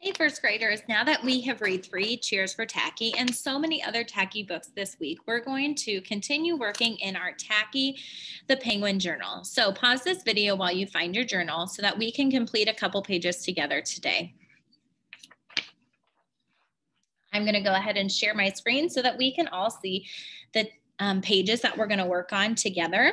Hey, first graders, now that we have read 3 Cheers for Tacky and so many other Tacky books this week, we're going to continue working in our Tacky the Penguin journal. So pause this video while you find your journal so that we can complete a couple pages together today. I'm going to go ahead and share my screen so that we can all see the pages that we're going to work on together.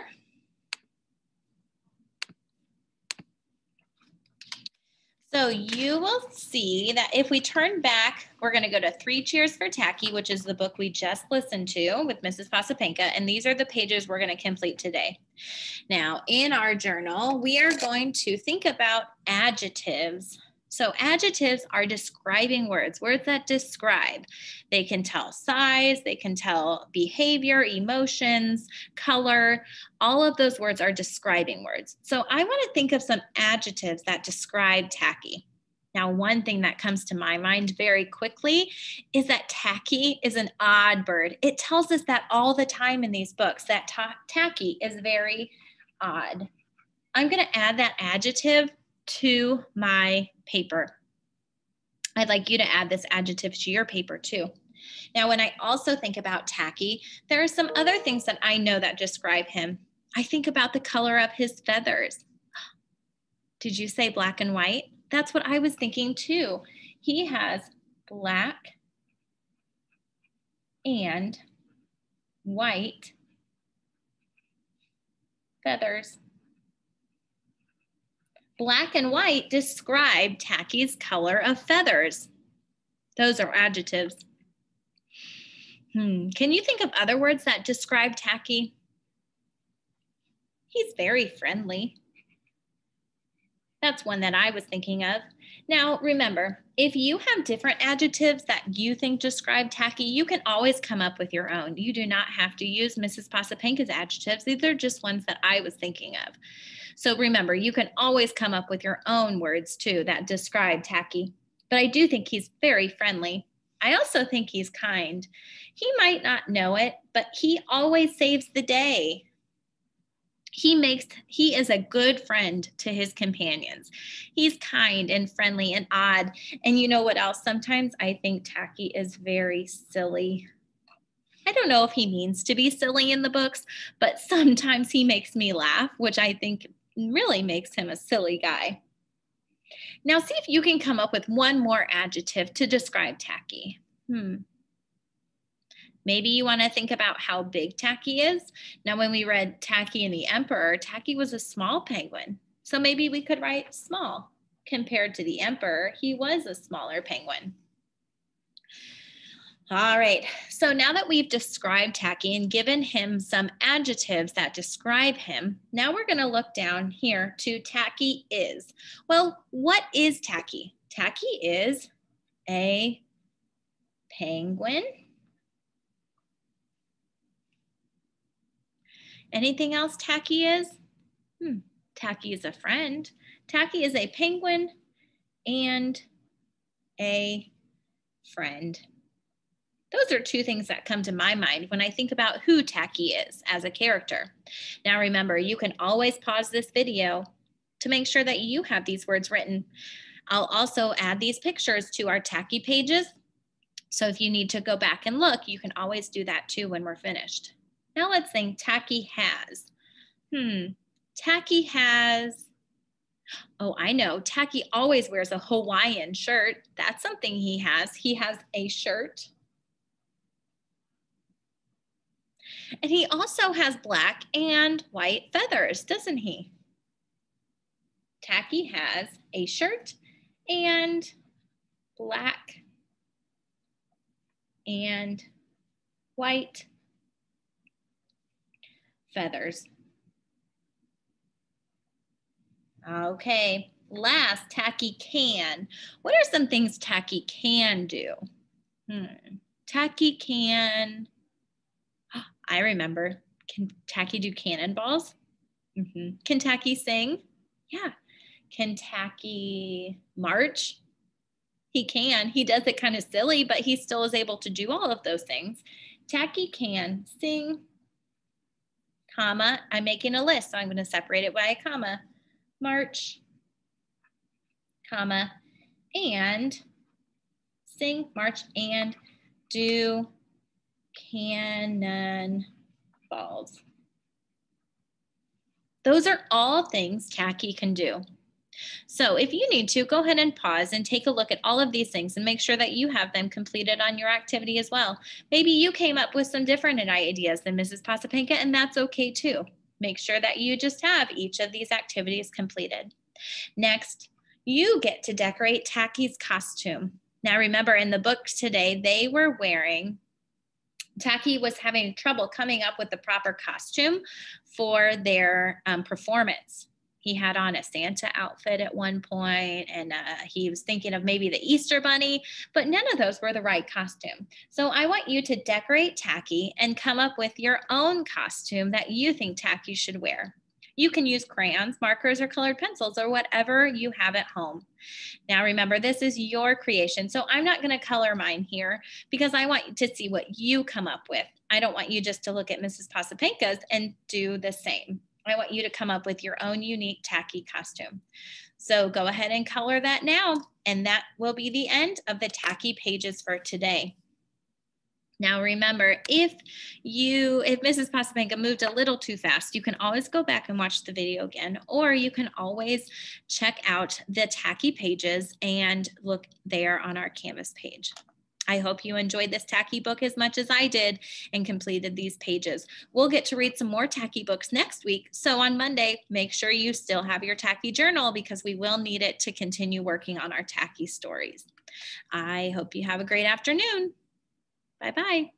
So you will see that if we turn back, we're going to go to 3 Cheers for Tacky, which is the book we just listened to with Mrs. Pasapenka. And these are the pages we're going to complete today. Now, in our journal, we are going to think about adjectives. So adjectives are describing words, words that describe. They can tell size, they can tell behavior, emotions, color. All of those words are describing words. So I want to think of some adjectives that describe Tacky. Now, one thing that comes to my mind very quickly is that Tacky is an odd bird. It tells us that all the time in these books, that Tacky is very odd. I'm going to add that adjective to my paper. I'd like you to add this adjective to your paper too. Now, when I also think about Tacky, there are some other things that I know that describe him. I think about the color of his feathers. Did you say black and white? That's what I was thinking too. He has black and white feathers. Black and white describe Tacky's color of feathers. Those are adjectives. Can you think of other words that describe Tacky? He's very friendly. That's one that I was thinking of. Now, remember, if you have different adjectives that you think describe Tacky, you can always come up with your own. You do not have to use Mrs. Pasapenka's adjectives. These are just ones that I was thinking of. So remember, you can always come up with your own words too that describe Tacky. But I do think he's very friendly. I also think he's kind. He might not know it, but he always saves the day. He is a good friend to his companions. He's kind and friendly and odd. And you know what else? Sometimes I think Tacky is very silly. I don't know if he means to be silly in the books, but sometimes he makes me laugh, which I think really makes him a silly guy. Now see if you can come up with one more adjective to describe Tacky. Maybe you want to think about how big Tacky is. Now, when we read Tacky and the Emperor, Tacky was a small penguin. So maybe we could write small. Compared to the Emperor, he was a smaller penguin. All right, so now that we've described Tacky and given him some adjectives that describe him, now we're going to look down here to Tacky is. Well, what is Tacky? Tacky is a penguin. Anything else Tacky is? Tacky is a friend. Tacky is a penguin and a friend. Those are two things that come to my mind when I think about who Tacky is as a character. Now remember, you can always pause this video to make sure that you have these words written. I'll also add these pictures to our Tacky pages. So if you need to go back and look, you can always do that too when we're finished. Now let's think Tacky has. Tacky has, oh, I know. Tacky always wears a Hawaiian shirt. That's something he has. He has a shirt. And he also has black and white feathers, doesn't he? Tacky has a shirt and black and white feathers. Okay, last, Tacky can. What are some things Tacky can do? Tacky can, I remember, can Tacky do cannonballs? Can Tacky sing? Yeah. Can Tacky march? He can. He does it kind of silly, but he still is able to do all of those things. Tacky can sing, comma, I'm making a list, so I'm going to separate it by a comma. March, comma, and sing, march, and do cannonballs. Those are all things Tacky can do. So if you need to, go ahead and pause and take a look at all of these things and make sure that you have them completed on your activity as well. Maybe you came up with some different ideas than Mrs. Pasapenka, and that's okay too. Make sure that you just have each of these activities completed. Next, you get to decorate Tacky's costume. Now remember, in the book today, Tacky was having trouble coming up with the proper costume for their performance. He had on a Santa outfit at one point, and he was thinking of maybe the Easter Bunny, but none of those were the right costume. So I want you to decorate Tacky and come up with your own costume that you think Tacky should wear. You can use crayons, markers, or colored pencils, or whatever you have at home. Now remember, this is your creation, so I'm not going to color mine here because I want you to see what you come up with. I don't want you just to look at Mrs. Pasapenka's and do the same. I want you to come up with your own unique Tacky costume. So go ahead and color that now, and that will be the end of the Tacky pages for today. Now remember, if Mrs. Pasapenka moved a little too fast, you can always go back and watch the video again, or you can always check out the Tacky pages and look there on our Canvas page. I hope you enjoyed this Tacky book as much as I did and completed these pages. We'll get to read some more Tacky books next week. So on Monday, make sure you still have your Tacky journal because we will need it to continue working on our Tacky stories. I hope you have a great afternoon. Bye-bye.